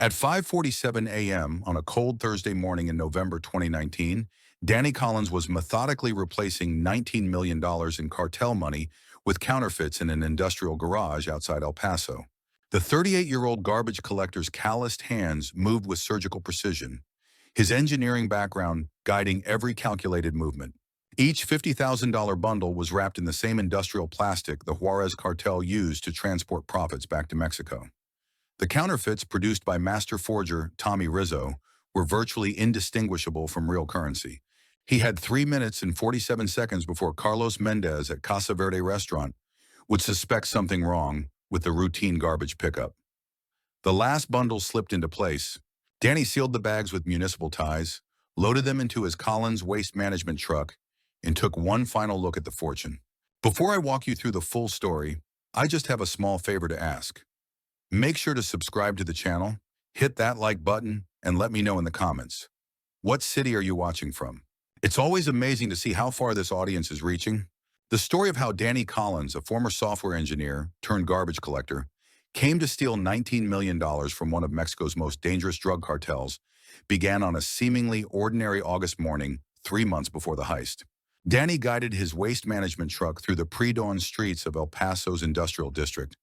At 5:47 a.m. on a cold Thursday morning in November 2019, Danny Collins was methodically replacing $19 million in cartel money with counterfeits in an industrial garage outside El Paso. The 38-year-old garbage collector's calloused hands moved with surgical precision, his engineering background guiding every calculated movement. Each $50,000 bundle was wrapped in the same industrial plastic the Juarez cartel used to transport profits back to Mexico. The counterfeits produced by master forger Tommy Rizzo were virtually indistinguishable from real currency. He had 3 minutes and 47 seconds before Carlos Mendez at Casa Verde restaurant would suspect something wrong with the routine garbage pickup. The last bundle slipped into place. Danny sealed the bags with municipal ties, loaded them into his Collins waste management truck, and took one final look at the fortune. Before I walk you through the full story, I just have a small favor to ask. Make sure to subscribe to the channel, hit that like button, and let me know in the comments. What city are you watching from? It's always amazing to see how far this audience is reaching. The story of how Danny Collins, a former software engineer turned garbage collector, came to steal $19 million from one of Mexico's most dangerous drug cartels, began on a seemingly ordinary August morning, 3 months before the heist. Danny guided his waste management truck through the pre-dawn streets of El Paso's industrial district,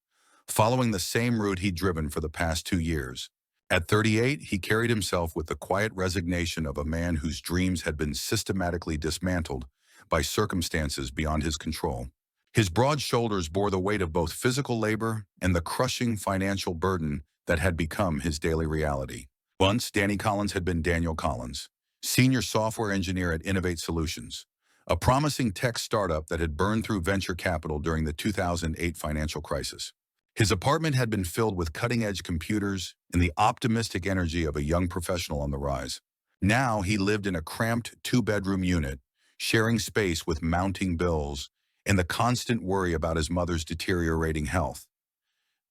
following the same route he'd driven for the past 2 years. At 38, he carried himself with the quiet resignation of a man whose dreams had been systematically dismantled by circumstances beyond his control. His broad shoulders bore the weight of both physical labor and the crushing financial burden that had become his daily reality. Once, Danny Collins had been Daniel Collins, senior software engineer at Innovate Solutions, a promising tech startup that had burned through venture capital during the 2008 financial crisis. His apartment had been filled with cutting-edge computers and the optimistic energy of a young professional on the rise. Now he lived in a cramped 2-bedroom unit, sharing space with mounting bills and the constant worry about his mother's deteriorating health.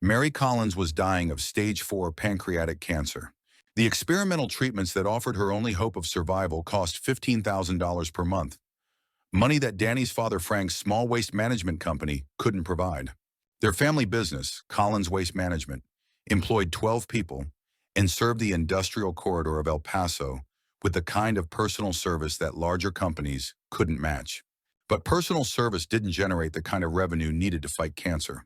Mary Collins was dying of stage 4 pancreatic cancer. The experimental treatments that offered her only hope of survival cost $15,000 per month, money that Danny's father Frank's small waste management company couldn't provide. Their family business, Collins Waste Management, employed 12 people and served the industrial corridor of El Paso with the kind of personal service that larger companies couldn't match. But personal service didn't generate the kind of revenue needed to fight cancer.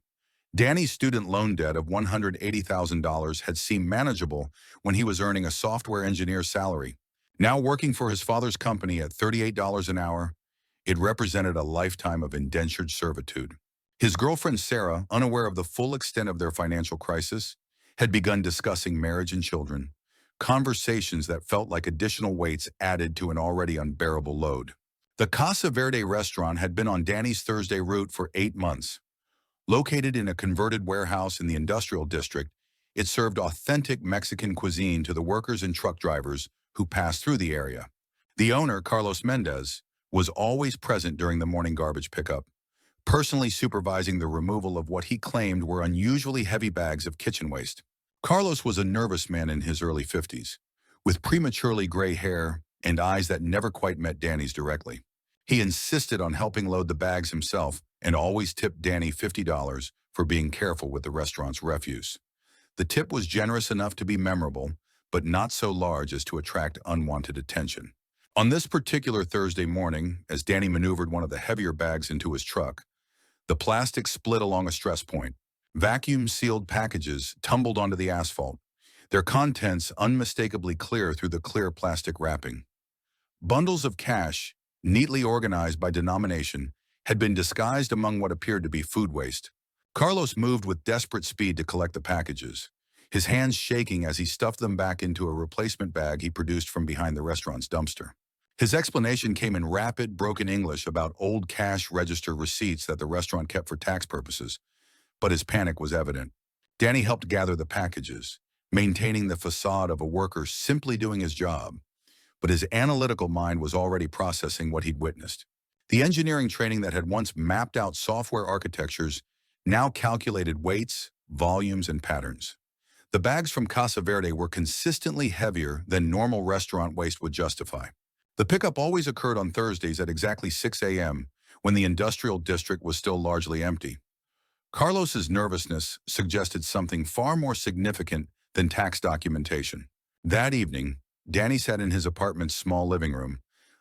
Danny's student loan debt of $180,000 had seemed manageable when he was earning a software engineer's salary. Now working for his father's company at $38 an hour, it represented a lifetime of indentured servitude. His girlfriend Sarah, unaware of the full extent of their financial crisis, had begun discussing marriage and children, conversations that felt like additional weights added to an already unbearable load. The Casa Verde restaurant had been on Danny's Thursday route for 8 months. Located in a converted warehouse in the industrial district, it served authentic Mexican cuisine to the workers and truck drivers who passed through the area. The owner, Carlos Mendez, was always present during the morning garbage pickup, personally supervising the removal of what he claimed were unusually heavy bags of kitchen waste. Carlos was a nervous man in his early 50s, with prematurely gray hair and eyes that never quite met Danny's directly. He insisted on helping load the bags himself and always tipped Danny $50 for being careful with the restaurant's refuse. The tip was generous enough to be memorable, but not so large as to attract unwanted attention. On this particular Thursday morning, as Danny maneuvered one of the heavier bags into his truck, the plastic split along a stress point. Vacuum-sealed packages tumbled onto the asphalt, their contents unmistakably clear through the clear plastic wrapping. Bundles of cash, neatly organized by denomination, had been disguised among what appeared to be food waste. Carlos moved with desperate speed to collect the packages, his hands shaking as he stuffed them back into a replacement bag he produced from behind the restaurant's dumpster. His explanation came in rapid, broken English about old cash register receipts that the restaurant kept for tax purposes, but his panic was evident. Danny helped gather the packages, maintaining the facade of a worker simply doing his job, but his analytical mind was already processing what he'd witnessed. The engineering training that had once mapped out software architectures now calculated weights, volumes, and patterns. The bags from Casa Verde were consistently heavier than normal restaurant waste would justify. The pickup always occurred on Thursdays at exactly 6 a.m., when the industrial district was still largely empty. Carlos's nervousness suggested something far more significant than tax documentation. That evening, Danny sat in his apartment's small living room,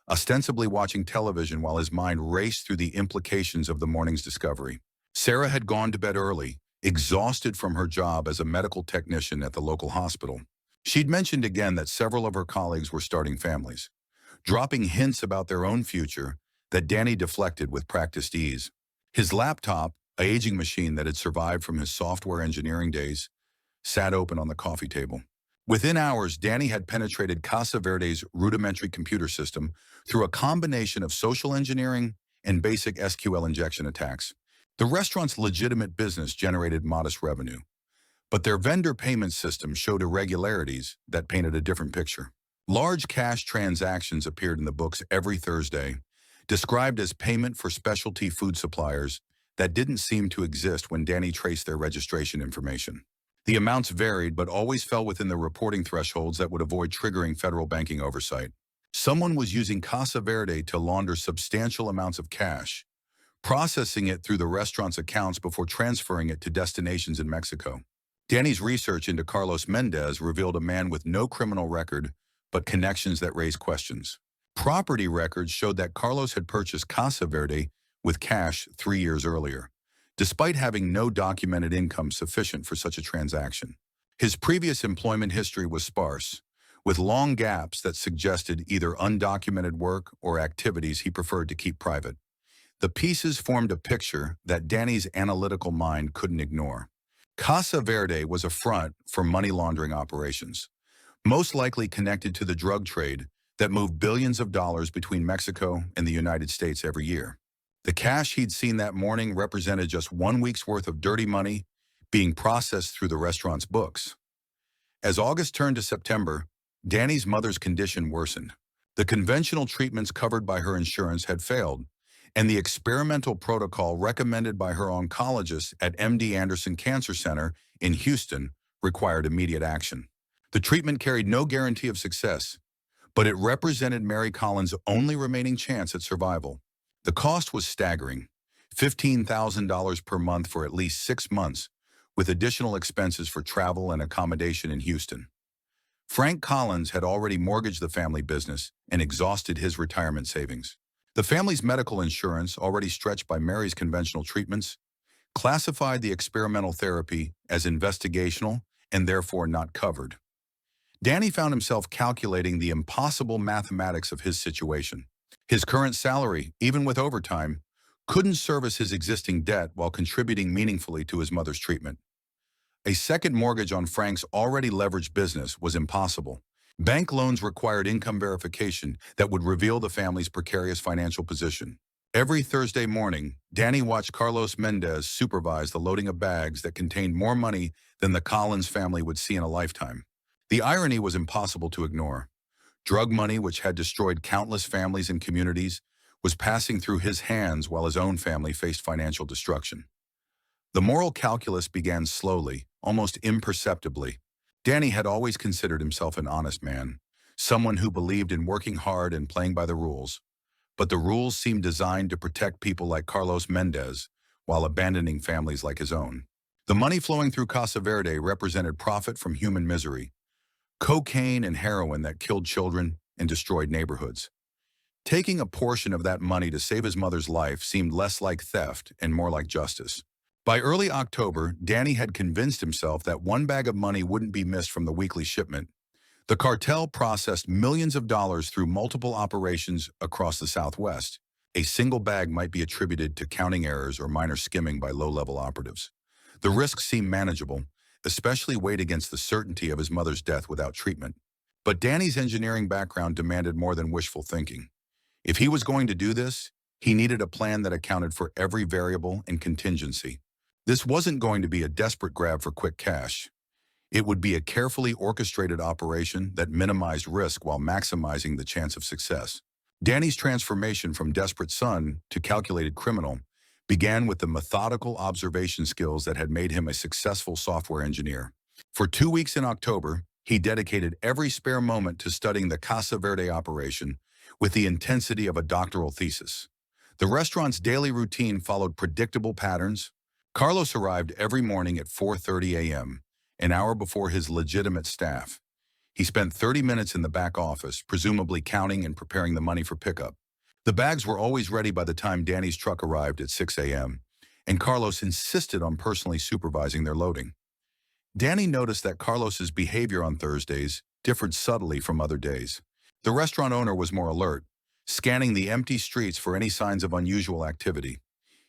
ostensibly watching television while his mind raced through the implications of the morning's discovery. Sarah had gone to bed early, exhausted from her job as a medical technician at the local hospital. She'd mentioned again that several of her colleagues were starting families, dropping hints about their own future that Danny deflected with practiced ease. His laptop, an aging machine that had survived from his software engineering days, sat open on the coffee table. Within hours, Danny had penetrated Casa Verde's rudimentary computer system through a combination of social engineering and basic SQL injection attacks. The restaurant's legitimate business generated modest revenue, but their vendor payment system showed irregularities that painted a different picture. Large cash transactions appeared in the books every Thursday, described as payment for specialty food suppliers that didn't seem to exist when Danny traced their registration information. The amounts varied but always fell within the reporting thresholds that would avoid triggering federal banking oversight. Someone was using Casa Verde to launder substantial amounts of cash, processing it through the restaurant's accounts before transferring it to destinations in Mexico. Danny's research into Carlos Mendez revealed a man with no criminal record but connections that raised questions. Property records showed that Carlos had purchased Casa Verde with cash 3 years earlier, despite having no documented income sufficient for such a transaction. His previous employment history was sparse, with long gaps that suggested either undocumented work or activities he preferred to keep private. The pieces formed a picture that Danny's analytical mind couldn't ignore. Casa Verde was a front for money laundering operations, most likely connected to the drug trade that moved billions of dollars between Mexico and the United States every year. The cash he'd seen that morning represented just 1 week's worth of dirty money being processed through the restaurant's books. As August turned to September, Danny's mother's condition worsened. The conventional treatments covered by her insurance had failed, and the experimental protocol recommended by her oncologist at MD Anderson Cancer Center in Houston required immediate action. The treatment carried no guarantee of success, but it represented Mary Collins' only remaining chance at survival. The cost was staggering, $15,000 per month for at least 6 months, with additional expenses for travel and accommodation in Houston. Frank Collins had already mortgaged the family business and exhausted his retirement savings. The family's medical insurance, already stretched by Mary's conventional treatments, classified the experimental therapy as investigational and therefore not covered. Danny found himself calculating the impossible mathematics of his situation. His current salary, even with overtime, couldn't service his existing debt while contributing meaningfully to his mother's treatment. A second mortgage on Frank's already leveraged business was impossible. Bank loans required income verification that would reveal the family's precarious financial position. Every Thursday morning, Danny watched Carlos Mendez supervise the loading of bags that contained more money than the Collins family would see in a lifetime. The irony was impossible to ignore. Drug money, which had destroyed countless families and communities, was passing through his hands while his own family faced financial destruction. The moral calculus began slowly, almost imperceptibly. Danny had always considered himself an honest man, someone who believed in working hard and playing by the rules. But the rules seemed designed to protect people like Carlos Mendez while abandoning families like his own. The money flowing through Casa Verde represented profit from human misery, cocaine and heroin that killed children and destroyed neighborhoods. Taking a portion of that money to save his mother's life seemed less like theft and more like justice. By early October, Danny had convinced himself that one bag of money wouldn't be missed from the weekly shipment. The cartel processed millions of dollars through multiple operations across the Southwest. A single bag might be attributed to counting errors or minor skimming by low-level operatives. The risks seemed manageable, especially weighed against the certainty of his mother's death without treatment. But Danny's engineering background demanded more than wishful thinking. If he was going to do this, he needed a plan that accounted for every variable and contingency. This wasn't going to be a desperate grab for quick cash. It would be a carefully orchestrated operation that minimized risk while maximizing the chance of success. Danny's transformation from desperate son to calculated criminal began with the methodical observation skills that had made him a successful software engineer. For 2 weeks in October, he dedicated every spare moment to studying the Casa Verde operation with the intensity of a doctoral thesis. The restaurant's daily routine followed predictable patterns. Carlos arrived every morning at 4:30 a.m., an hour before his legitimate staff. He spent 30 minutes in the back office, presumably counting and preparing the money for pickup. The bags were always ready by the time Danny's truck arrived at 6 a.m., and Carlos insisted on personally supervising their loading. Danny noticed that Carlos's behavior on Thursdays differed subtly from other days. The restaurant owner was more alert, scanning the empty streets for any signs of unusual activity.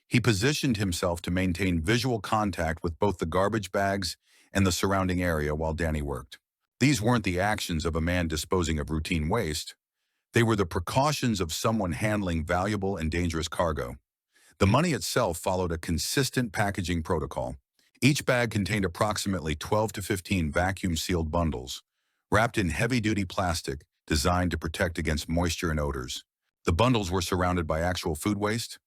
He positioned himself to maintain visual contact with both the garbage bags and the surrounding area while Danny worked. These weren't the actions of a man disposing of routine waste. They were the precautions of someone handling valuable and dangerous cargo. The money itself followed a consistent packaging protocol. Each bag contained approximately 12 to 15 vacuum-sealed bundles, wrapped in heavy-duty plastic designed to protect against moisture and odors. The bundles were surrounded by actual food waste,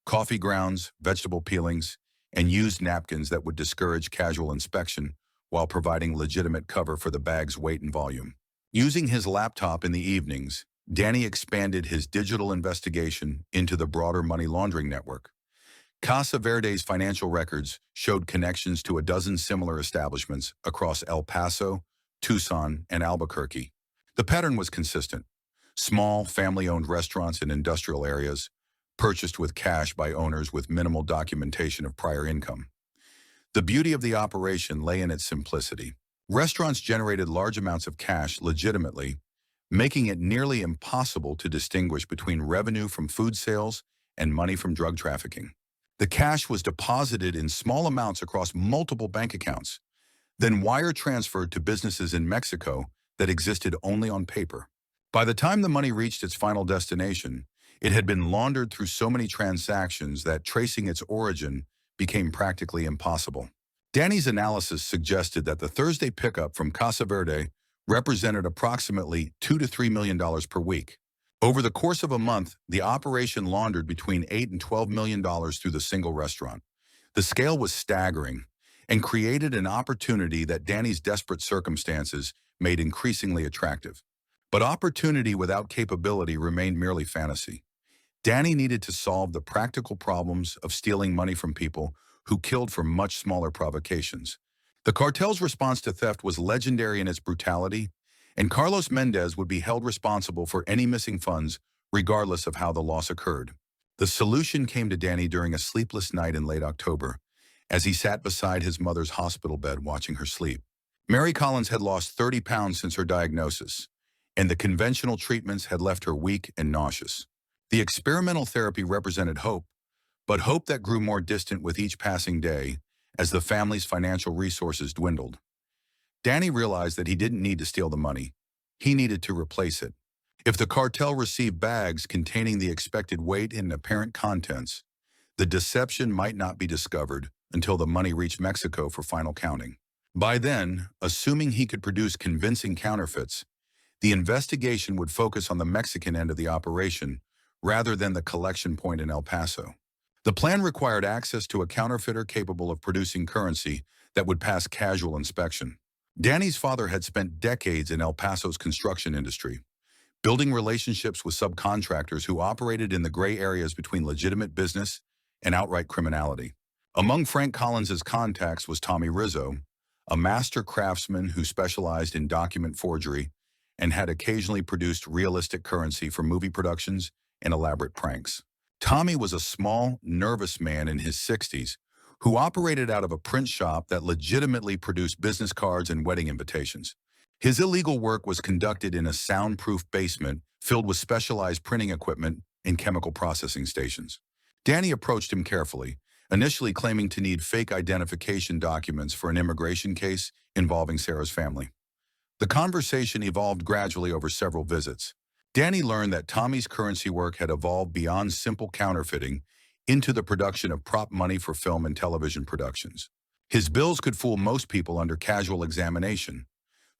coffee grounds, vegetable peelings, and used napkins that would discourage casual inspection while providing legitimate cover for the bag's weight and volume. Using his laptop in the evenings, Danny expanded his digital investigation into the broader money laundering network. Casa Verde's financial records showed connections to a dozen similar establishments across El Paso, Tucson, and Albuquerque. The pattern was consistent. Small, family-owned restaurants in industrial areas, purchased with cash by owners with minimal documentation of prior income. The beauty of the operation lay in its simplicity. Restaurants generated large amounts of cash legitimately, making it nearly impossible to distinguish between revenue from food sales and money from drug trafficking. The cash was deposited in small amounts across multiple bank accounts, then wire transferred to businesses in Mexico that existed only on paper. By the time the money reached its final destination, it had been laundered through so many transactions that tracing its origin became practically impossible. Danny's analysis suggested that the Thursday pickup from Casa Verde represented approximately $2 to $3 million per week. Over the course of a month, the operation laundered between $8 and $12 million through the single restaurant. The scale was staggering and created an opportunity that Danny's desperate circumstances made increasingly attractive. But opportunity without capability remained merely fantasy. Danny needed to solve the practical problems of stealing money from people who killed for much smaller provocations. The cartel's response to theft was legendary in its brutality, and Carlos Mendez would be held responsible for any missing funds, regardless of how the loss occurred. The solution came to Danny during a sleepless night in late October, as he sat beside his mother's hospital bed watching her sleep. Mary Collins had lost 30 pounds since her diagnosis, and the conventional treatments had left her weak and nauseous. The experimental therapy represented hope, but hope that grew more distant with each passing day as the family's financial resources dwindled. Danny realized that he didn't need to steal the money. He needed to replace it. If the cartel received bags containing the expected weight and apparent contents, the deception might not be discovered until the money reached Mexico for final counting. By then, assuming he could produce convincing counterfeits, the investigation would focus on the Mexican end of the operation rather than the collection point in El Paso. The plan required access to a counterfeiter capable of producing currency that would pass casual inspection. Danny's father had spent decades in El Paso's construction industry, building relationships with subcontractors who operated in the gray areas between legitimate business and outright criminality. Among Frank Collins's contacts was Tommy Rizzo, a master craftsman who specialized in document forgery and had occasionally produced realistic currency for movie productions and elaborate pranks. Tommy was a small, nervous man in his 60s who operated out of a print shop that legitimately produced business cards and wedding invitations. His illegal work was conducted in a soundproof basement filled with specialized printing equipment and chemical processing stations. Danny approached him carefully, initially claiming to need fake identification documents for an immigration case involving Sarah's family. The conversation evolved gradually over several visits. Danny learned that Tommy's currency work had evolved beyond simple counterfeiting into the production of prop money for film and television productions. His bills could fool most people under casual examination,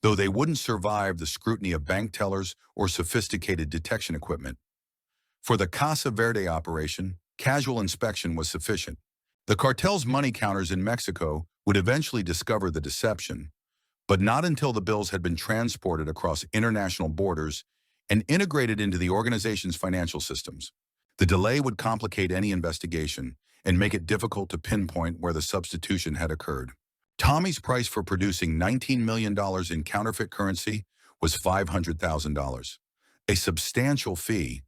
though they wouldn't survive the scrutiny of bank tellers or sophisticated detection equipment. For the Casa Verde operation, casual inspection was sufficient. The cartel's money counters in Mexico would eventually discover the deception, but not until the bills had been transported across international borders and integrated into the organization's financial systems. The delay would complicate any investigation and make it difficult to pinpoint where the substitution had occurred. Tommy's price for producing $19 million in counterfeit currency was $500,000, a substantial fee,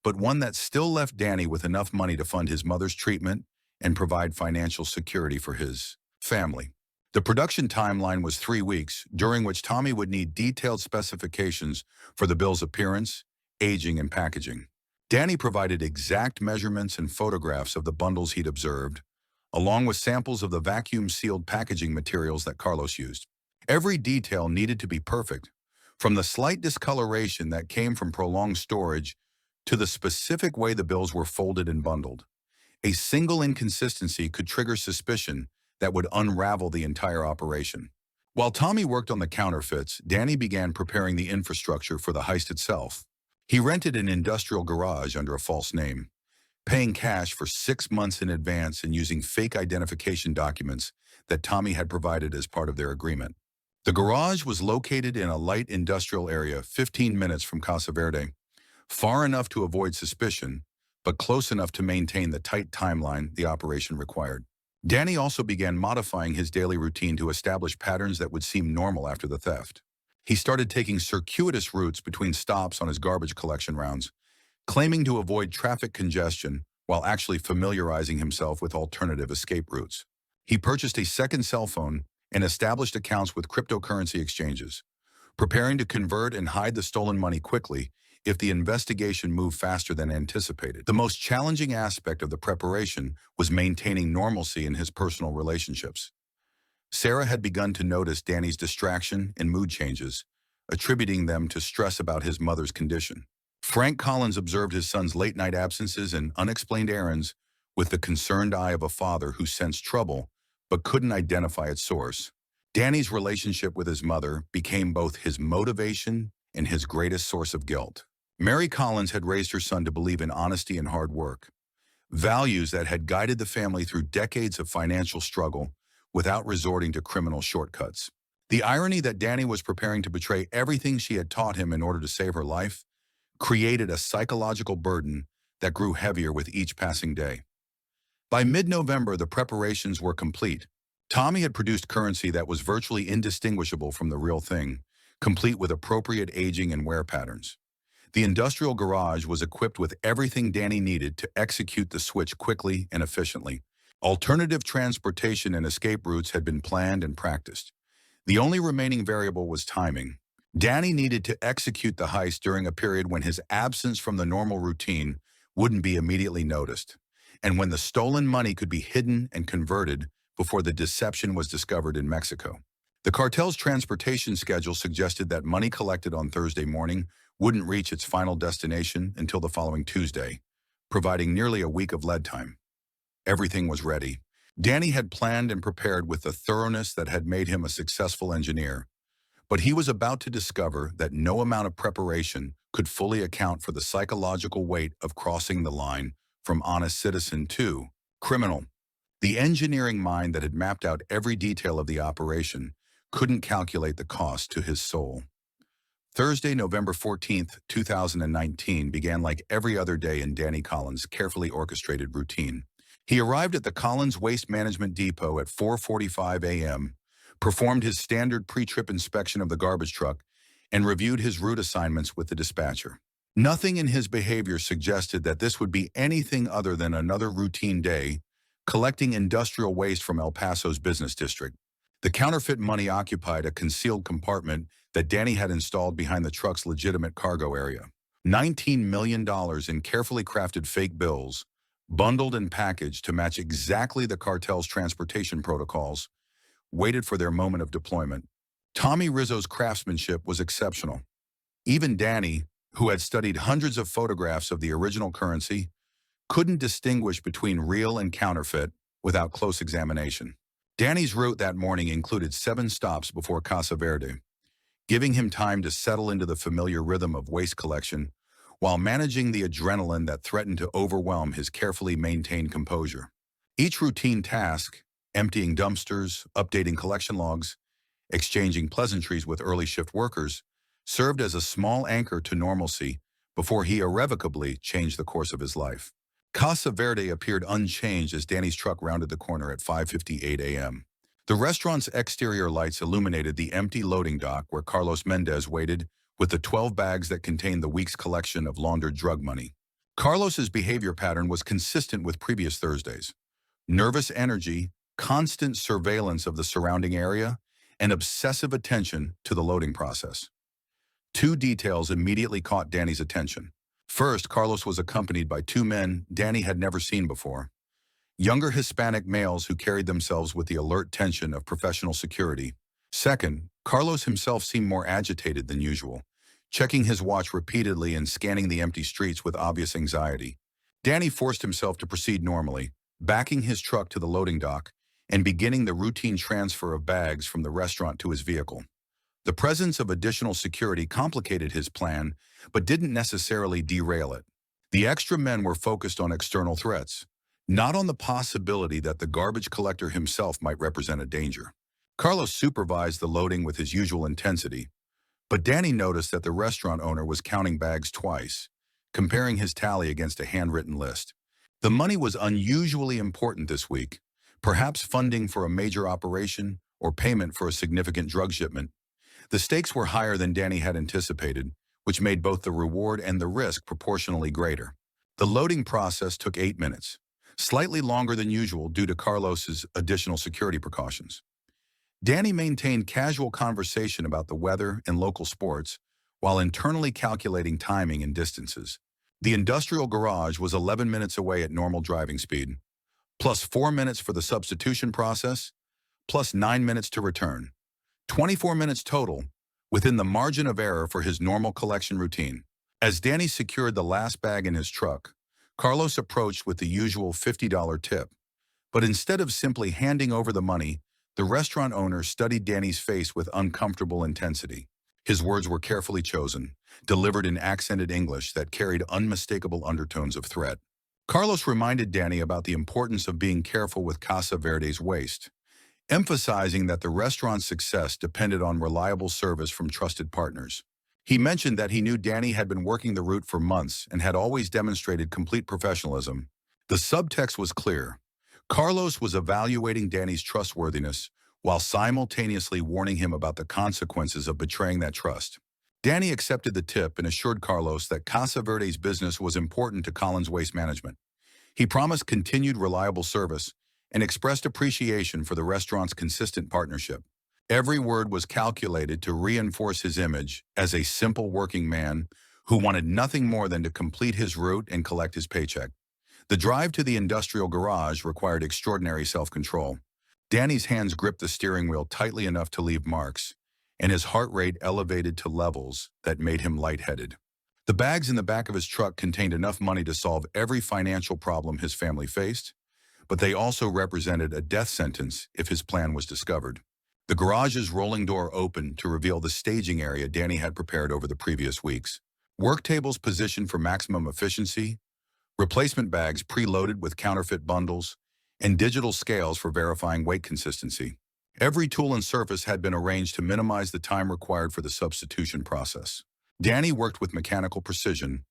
but one that still left Danny with enough money to fund his mother's treatment and provide financial security for his family. The production timeline was 3 weeks, during which Tommy would need detailed specifications for the bill's appearance, aging, and packaging. Danny provided exact measurements and photographs of the bundles he'd observed, along with samples of the vacuum-sealed packaging materials that Carlos used. Every detail needed to be perfect, from the slight discoloration that came from prolonged storage to the specific way the bills were folded and bundled. A single inconsistency could trigger suspicion that would unravel the entire operation. While Tommy worked on the counterfeits, Danny began preparing the infrastructure for the heist itself. He rented an industrial garage under a false name, paying cash for 6 months in advance and using fake identification documents that Tommy had provided as part of their agreement. The garage was located in a light industrial area 15 minutes from Casa Verde, far enough to avoid suspicion, but close enough to maintain the tight timeline the operation required. Danny also began modifying his daily routine to establish patterns that would seem normal after the theft. He started taking circuitous routes between stops on his garbage collection rounds, claiming to avoid traffic congestion while actually familiarizing himself with alternative escape routes. He purchased a second cell phone and established accounts with cryptocurrency exchanges, preparing to convert and hide the stolen money quickly if the investigation moved faster than anticipated. The most challenging aspect of the preparation was maintaining normalcy in his personal relationships. Sarah had begun to notice Danny's distraction and mood changes, attributing them to stress about his mother's condition. Frank Collins observed his son's late-night absences and unexplained errands with the concerned eye of a father who sensed trouble but couldn't identify its source. Danny's relationship with his mother became both his motivation and his greatest source of guilt. Mary Collins had raised her son to believe in honesty and hard work, values that had guided the family through decades of financial struggle without resorting to criminal shortcuts. The irony that Danny was preparing to betray everything she had taught him in order to save her life created a psychological burden that grew heavier with each passing day. By mid-November, the preparations were complete. Tommy had produced currency that was virtually indistinguishable from the real thing, complete with appropriate aging and wear patterns. The industrial garage was equipped with everything Danny needed to execute the switch quickly and efficiently. Alternative transportation and escape routes had been planned and practiced. The only remaining variable was timing. Danny needed to execute the heist during a period when his absence from the normal routine wouldn't be immediately noticed, and when the stolen money could be hidden and converted before the deception was discovered in Mexico. The cartel's transportation schedule suggested that money collected on Thursday morning wouldn't reach its final destination until the following Tuesday, providing nearly a week of lead time. Everything was ready. Danny had planned and prepared with the thoroughness that had made him a successful engineer, but he was about to discover that no amount of preparation could fully account for the psychological weight of crossing the line from honest citizen to criminal. The engineering mind that had mapped out every detail of the operation couldn't calculate the cost to his soul. Thursday, November 14th, 2019 began like every other day in Danny Collins' carefully orchestrated routine. He arrived at the Collins Waste Management Depot at 4:45 a.m., performed his standard pre-trip inspection of the garbage truck, and reviewed his route assignments with the dispatcher. Nothing in his behavior suggested that this would be anything other than another routine day, collecting industrial waste from El Paso's business district. The counterfeit money occupied a concealed compartment that Danny had installed behind the truck's legitimate cargo area. $19 million in carefully crafted fake bills, bundled and packaged to match exactly the cartel's transportation protocols, waited for their moment of deployment. Tommy Rizzo's craftsmanship was exceptional. Even Danny, who had studied hundreds of photographs of the original currency, couldn't distinguish between real and counterfeit without close examination. Danny's route that morning included 7 stops before Casa Verde, giving him time to settle into the familiar rhythm of waste collection while managing the adrenaline that threatened to overwhelm his carefully maintained composure. Each routine task, emptying dumpsters, updating collection logs, exchanging pleasantries with early shift workers, served as a small anchor to normalcy before he irrevocably changed the course of his life. Casa Verde appeared unchanged as Danny's truck rounded the corner at 5:58 a.m. The restaurant's exterior lights illuminated the empty loading dock where Carlos Mendez waited with the 12 bags that contained the week's collection of laundered drug money. Carlos's behavior pattern was consistent with previous Thursdays. Nervous energy, constant surveillance of the surrounding area, and obsessive attention to the loading process. Two details immediately caught Danny's attention. First, Carlos was accompanied by two men Danny had never seen before. Younger Hispanic males who carried themselves with the alert tension of professional security. Second, Carlos himself seemed more agitated than usual, checking his watch repeatedly and scanning the empty streets with obvious anxiety. Danny forced himself to proceed normally, backing his truck to the loading dock and beginning the routine transfer of bags from the restaurant to his vehicle. The presence of additional security complicated his plan, but didn't necessarily derail it. The extra men were focused on external threats, not on the possibility that the garbage collector himself might represent a danger. Carlos supervised the loading with his usual intensity, but Danny noticed that the restaurant owner was counting bags twice, comparing his tally against a handwritten list. The money was unusually important this week, perhaps funding for a major operation or payment for a significant drug shipment. The stakes were higher than Danny had anticipated, which made both the reward and the risk proportionally greater. The loading process took 8 minutes, slightly longer than usual due to Carlos's additional security precautions. Danny maintained casual conversation about the weather and local sports while internally calculating timing and distances. The industrial garage was 11 minutes away at normal driving speed, plus 4 minutes for the substitution process, plus 9 minutes to return. 24 minutes total, within the margin of error for his normal collection routine. As Danny secured the last bag in his truck, Carlos approached with the usual $50 tip. But instead of simply handing over the money, the restaurant owner studied Danny's face with uncomfortable intensity. His words were carefully chosen, delivered in accented English that carried unmistakable undertones of threat. Carlos reminded Danny about the importance of being careful with Casa Verde's waste, emphasizing that the restaurant's success depended on reliable service from trusted partners. He mentioned that he knew Danny had been working the route for months and had always demonstrated complete professionalism. The subtext was clear. Carlos was evaluating Danny's trustworthiness while simultaneously warning him about the consequences of betraying that trust. Danny accepted the tip and assured Carlos that Casa Verde's business was important to Collins Waste Management. He promised continued reliable service and expressed appreciation for the restaurant's consistent partnership. Every word was calculated to reinforce his image as a simple working man who wanted nothing more than to complete his route and collect his paycheck. The drive to the industrial garage required extraordinary self-control. Danny's hands gripped the steering wheel tightly enough to leave marks, and his heart rate elevated to levels that made him lightheaded. The bags in the back of his truck contained enough money to solve every financial problem his family faced, but they also represented a death sentence if his plan was discovered. The garage's rolling door opened to reveal the staging area Danny had prepared over the previous weeks. Work tables positioned for maximum efficiency, replacement bags preloaded with counterfeit bundles, and digital scales for verifying weight consistency. Every tool and surface had been arranged to minimize the time required for the substitution process. Danny worked with mechanical precision,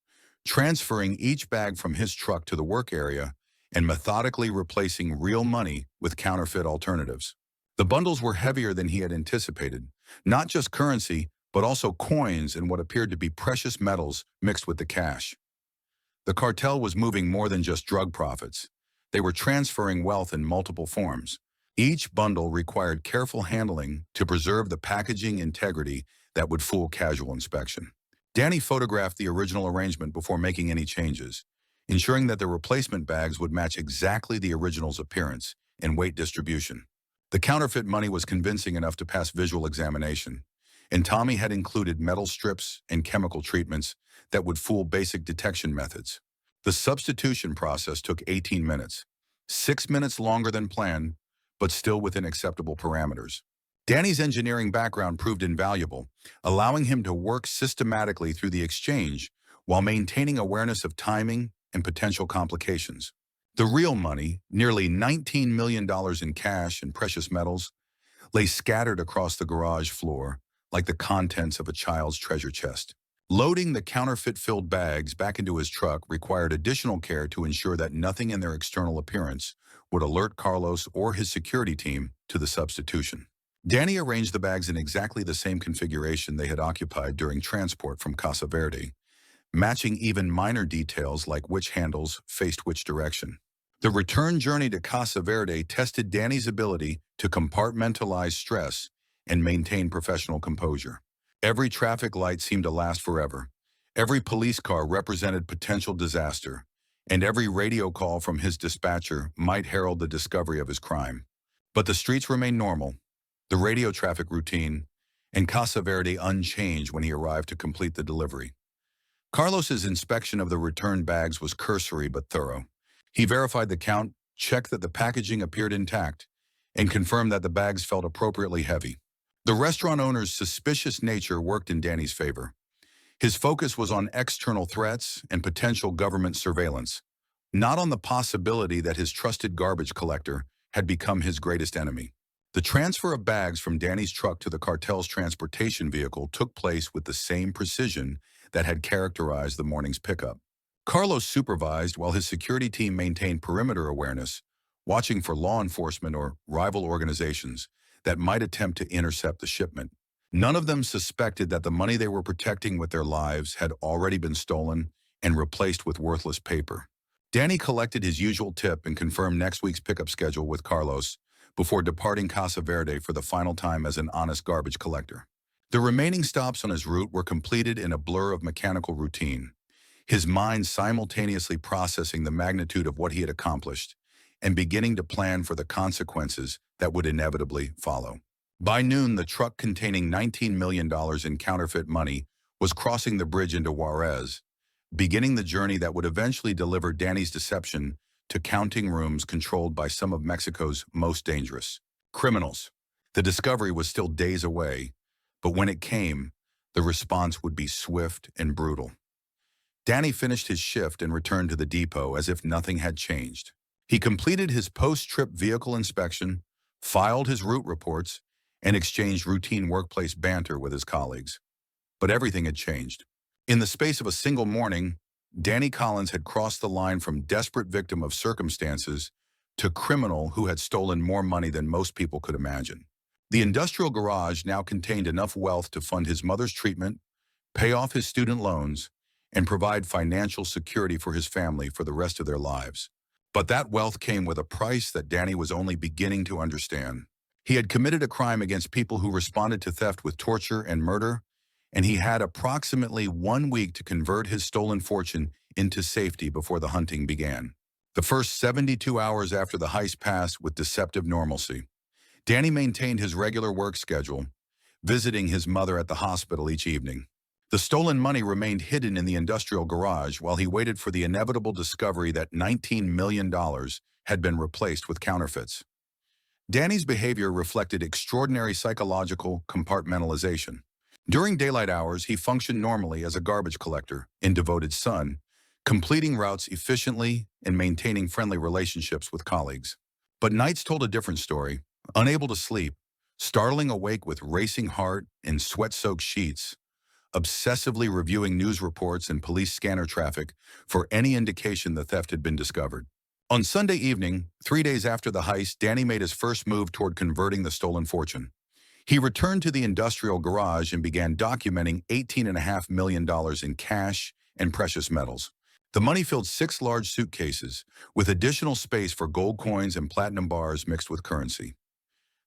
transferring each bag from his truck to the work area and methodically replacing real money with counterfeit alternatives. The bundles were heavier than he had anticipated, not just currency, but also coins and what appeared to be precious metals mixed with the cash. The cartel was moving more than just drug profits. They were transferring wealth in multiple forms. Each bundle required careful handling to preserve the packaging integrity that would fool casual inspection. Danny photographed the original arrangement before making any changes, ensuring that the replacement bags would match exactly the original's appearance and weight distribution. The counterfeit money was convincing enough to pass visual examination, and Tommy had included metal strips and chemical treatments that would fool basic detection methods. The substitution process took 18 minutes, 6 minutes longer than planned, but still within acceptable parameters. Danny's engineering background proved invaluable, allowing him to work systematically through the exchange while maintaining awareness of timing and potential complications. The real money, nearly $19 million in cash and precious metals, lay scattered across the garage floor like the contents of a child's treasure chest. Loading the counterfeit-filled bags back into his truck required additional care to ensure that nothing in their external appearance would alert Carlos or his security team to the substitution. Danny arranged the bags in exactly the same configuration they had occupied during transport from Casa Verde, matching even minor details like which handles faced which direction. The return journey to Casa Verde tested Danny's ability to compartmentalize stress and maintain professional composure. Every traffic light seemed to last forever. Every police car represented potential disaster, and every radio call from his dispatcher might herald the discovery of his crime. But the streets remained normal, the radio traffic routine, and Casa Verde unchanged when he arrived to complete the delivery. Carlos's inspection of the returned bags was cursory but thorough. He verified the count, checked that the packaging appeared intact, and confirmed that the bags felt appropriately heavy. The restaurant owner's suspicious nature worked in Danny's favor. His focus was on external threats and potential government surveillance, not on the possibility that his trusted garbage collector had become his greatest enemy. The transfer of bags from Danny's truck to the cartel's transportation vehicle took place with the same precision that had characterized the morning's pickup. Carlos supervised while his security team maintained perimeter awareness, watching for law enforcement or rival organizations that might attempt to intercept the shipment. None of them suspected that the money they were protecting with their lives had already been stolen and replaced with worthless paper. Danny collected his usual tip and confirmed next week's pickup schedule with Carlos before departing Casa Verde for the final time as an honest garbage collector. The remaining stops on his route were completed in a blur of mechanical routine, his mind simultaneously processing the magnitude of what he had accomplished and beginning to plan for the consequences that would inevitably follow. By noon, the truck containing $19 million in counterfeit money was crossing the bridge into Juarez, beginning the journey that would eventually deliver Danny's deception to counting rooms controlled by some of Mexico's most dangerous criminals. The discovery was still days away, but when it came, the response would be swift and brutal. Danny finished his shift and returned to the depot as if nothing had changed. He completed his post-trip vehicle inspection, filed his route reports, and exchanged routine workplace banter with his colleagues. But everything had changed. In the space of a single morning, Danny Collins had crossed the line from desperate victim of circumstances to criminal who had stolen more money than most people could imagine. The industrial garage now contained enough wealth to fund his mother's treatment, pay off his student loans, and provide financial security for his family for the rest of their lives. But that wealth came with a price that Danny was only beginning to understand. He had committed a crime against people who responded to theft with torture and murder, and he had approximately 1 week to convert his stolen fortune into safety before the hunting began. The first 72 hours after the heist passed with deceptive normalcy. Danny maintained his regular work schedule, visiting his mother at the hospital each evening. The stolen money remained hidden in the industrial garage while he waited for the inevitable discovery that $19 million had been replaced with counterfeits. Danny's behavior reflected extraordinary psychological compartmentalization. During daylight hours, he functioned normally as a garbage collector and devoted son, completing routes efficiently and maintaining friendly relationships with colleagues. But nights told a different story. Unable to sleep, startling awake with racing heart and sweat-soaked sheets, obsessively reviewing news reports and police scanner traffic for any indication the theft had been discovered. On Sunday evening, 3 days after the heist, Danny made his first move toward converting the stolen fortune. He returned to the industrial garage and began documenting $18.5 million in cash and precious metals. The money filled 6 large suitcases, with additional space for gold coins and platinum bars mixed with currency.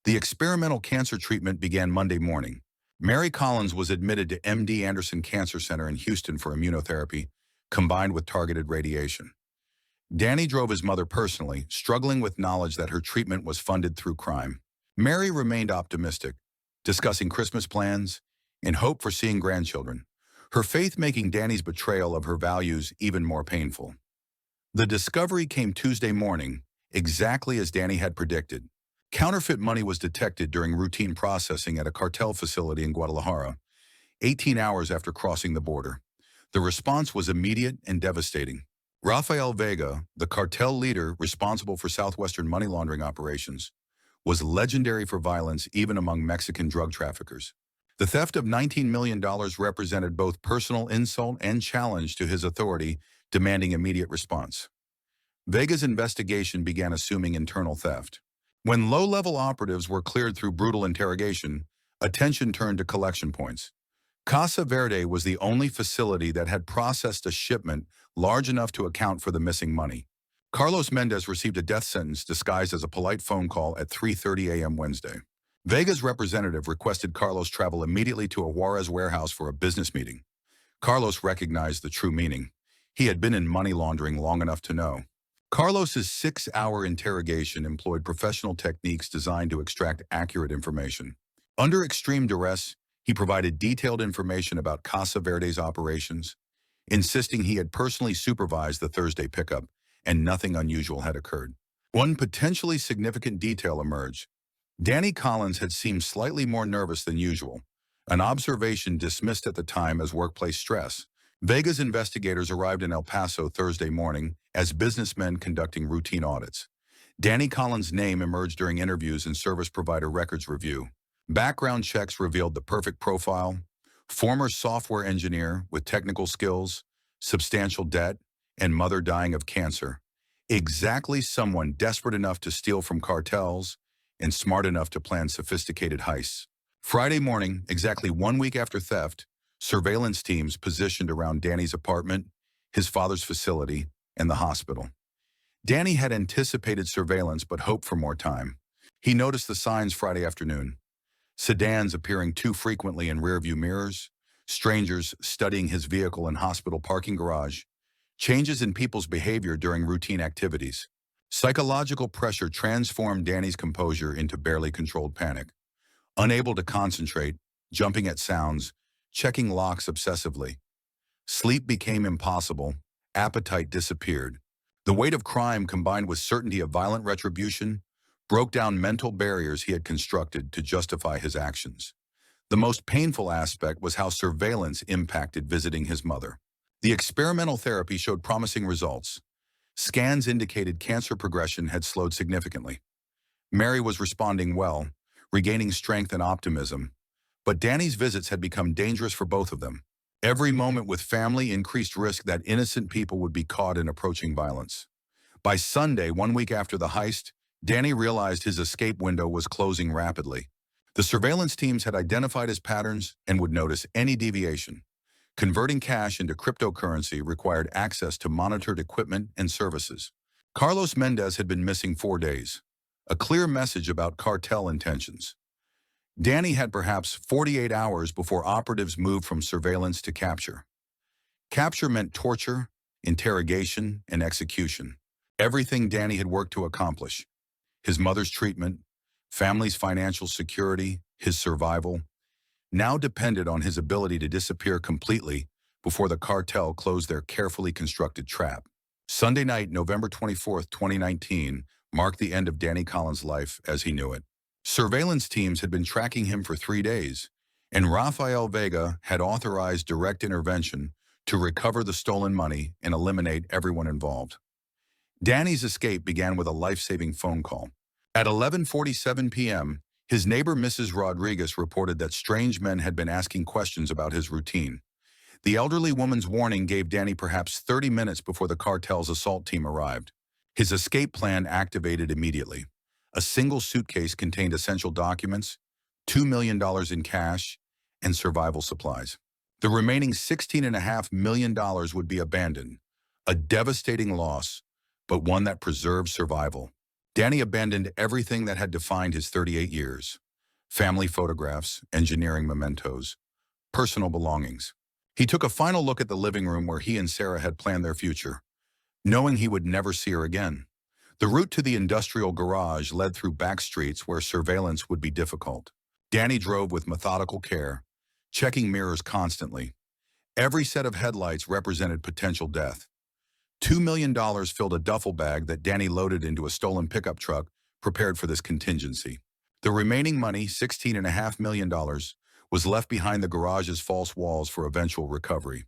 The experimental cancer treatment began Monday morning. Mary Collins was admitted to MD Anderson Cancer Center in Houston for immunotherapy, combined with targeted radiation. Danny drove his mother personally, struggling with knowledge that her treatment was funded through crime. Mary remained optimistic, discussing Christmas plans and hope for seeing grandchildren, her faith making Danny's betrayal of her values even more painful. The discovery came Tuesday morning, exactly as Danny had predicted. Counterfeit money was detected during routine processing at a cartel facility in Guadalajara, 18 hours after crossing the border. The response was immediate and devastating. Rafael Vega, the cartel leader responsible for southwestern money laundering operations, was legendary for violence even among Mexican drug traffickers. The theft of $19 million represented both personal insult and challenge to his authority, demanding immediate response. Vega's investigation began assuming internal theft. When low-level operatives were cleared through brutal interrogation, attention turned to collection points. Casa Verde was the only facility that had processed a shipment large enough to account for the missing money. Carlos Mendez received a death sentence disguised as a polite phone call at 3:30 a.m. Wednesday. Vega's representative requested Carlos travel immediately to a Juarez warehouse for a business meeting. Carlos recognized the true meaning. He had been in money laundering long enough to know. Carlos's 6-hour interrogation employed professional techniques designed to extract accurate information. Under extreme duress, he provided detailed information about Casa Verde's operations, insisting he had personally supervised the Thursday pickup and nothing unusual had occurred. One potentially significant detail emerged. Danny Collins had seemed slightly more nervous than usual, an observation dismissed at the time as workplace stress. Vega's investigators arrived in El Paso Thursday morning as businessmen conducting routine audits. Danny Collins' name emerged during interviews and service provider records review. Background checks revealed the perfect profile: former software engineer with technical skills, substantial debt, and mother dying of cancer. Exactly someone desperate enough to steal from cartels and smart enough to plan sophisticated heists. Friday morning, exactly 1 week after theft, surveillance teams positioned around Danny's apartment, his father's facility, and the hospital. Danny had anticipated surveillance but hoped for more time. He noticed the signs Friday afternoon: sedans appearing too frequently in rearview mirrors, strangers studying his vehicle in hospital parking garage, changes in people's behavior during routine activities. Psychological pressure transformed Danny's composure into barely controlled panic. Unable to concentrate, jumping at sounds, checking locks obsessively. Sleep became impossible, appetite disappeared. The weight of crime combined with certainty of violent retribution broke down mental barriers he had constructed to justify his actions. The most painful aspect was how surveillance impacted visiting his mother. The experimental therapy showed promising results. Scans indicated cancer progression had slowed significantly. Mary was responding well, regaining strength and optimism, but Danny's visits had become dangerous for both of them. Every moment with family increased risk that innocent people would be caught in approaching violence. By Sunday, 1 week after the heist, Danny realized his escape window was closing rapidly. The surveillance teams had identified his patterns and would notice any deviation. Converting cash into cryptocurrency required access to monitored equipment and services. Carlos Mendez had been missing 4 days, a clear message about cartel intentions. Danny had perhaps 48 hours before operatives moved from surveillance to capture. Capture meant torture, interrogation, and execution. Everything Danny had worked to accomplish: his mother's treatment, family's financial security, his survival, now depended on his ability to disappear completely before the cartel closed their carefully constructed trap. Sunday night, November 24, 2019, marked the end of Danny Collins' life as he knew it. Surveillance teams had been tracking him for 3 days, and Rafael Vega had authorized direct intervention to recover the stolen money and eliminate everyone involved. Danny's escape began with a life-saving phone call. At 11:47 p.m., his neighbor Mrs. Rodriguez reported that strange men had been asking questions about his routine. The elderly woman's warning gave Danny perhaps 30 minutes before the cartel's assault team arrived. His escape plan activated immediately. A single suitcase contained essential documents, $2 million in cash, and survival supplies. The remaining $16.5 million would be abandoned, a devastating loss, but one that preserved survival. Danny abandoned everything that had defined his 38 years: family photographs, engineering mementos, personal belongings. He took a final look at the living room where he and Sarah had planned their future, knowing he would never see her again. The route to the industrial garage led through back streets where surveillance would be difficult. Danny drove with methodical care, checking mirrors constantly. Every set of headlights represented potential death. $2 million filled a duffel bag that Danny loaded into a stolen pickup truck prepared for this contingency. The remaining money, $16.5 million, was left behind the garage's false walls for eventual recovery.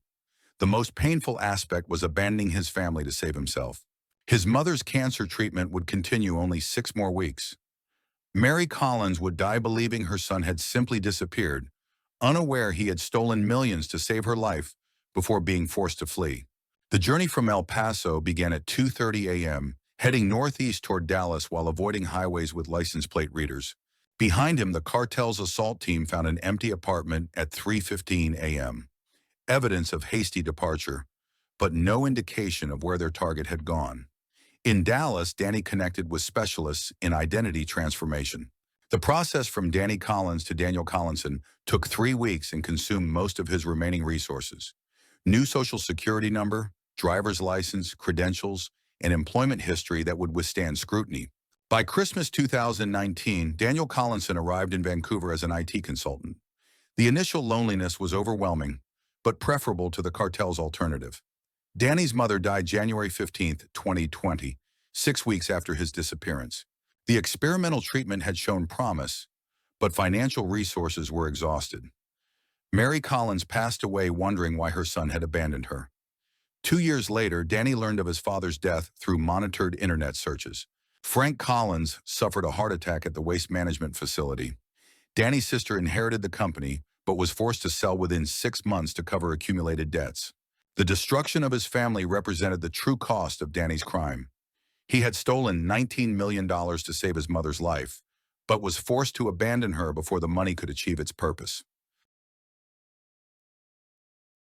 The most painful aspect was abandoning his family to save himself. His mother's cancer treatment would continue only 6 more weeks. Mary Collins would die believing her son had simply disappeared, unaware he had stolen millions to save her life before being forced to flee. The journey from El Paso began at 2:30 a.m., heading northeast toward Dallas while avoiding highways with license plate readers. Behind him, the cartel's assault team found an empty apartment at 3:15 a.m., evidence of hasty departure, but no indication of where their target had gone. In Dallas, Danny connected with specialists in identity transformation. The process from Danny Collins to Daniel Collinson took 3 weeks and consumed most of his remaining resources. New social security number, driver's license, credentials, and employment history that would withstand scrutiny. By Christmas 2019, Daniel Collinson arrived in Vancouver as an IT consultant. The initial loneliness was overwhelming, but preferable to the cartel's alternative. Danny's mother died January 15, 2020, 6 weeks after his disappearance. The experimental treatment had shown promise, but financial resources were exhausted. Mary Collins passed away wondering why her son had abandoned her. 2 years later, Danny learned of his father's death through monitored internet searches. Frank Collins suffered a heart attack at the waste management facility. Danny's sister inherited the company, but was forced to sell within 6 months to cover accumulated debts. The destruction of his family represented the true cost of Danny's crime. He had stolen $19 million to save his mother's life, but was forced to abandon her before the money could achieve its purpose.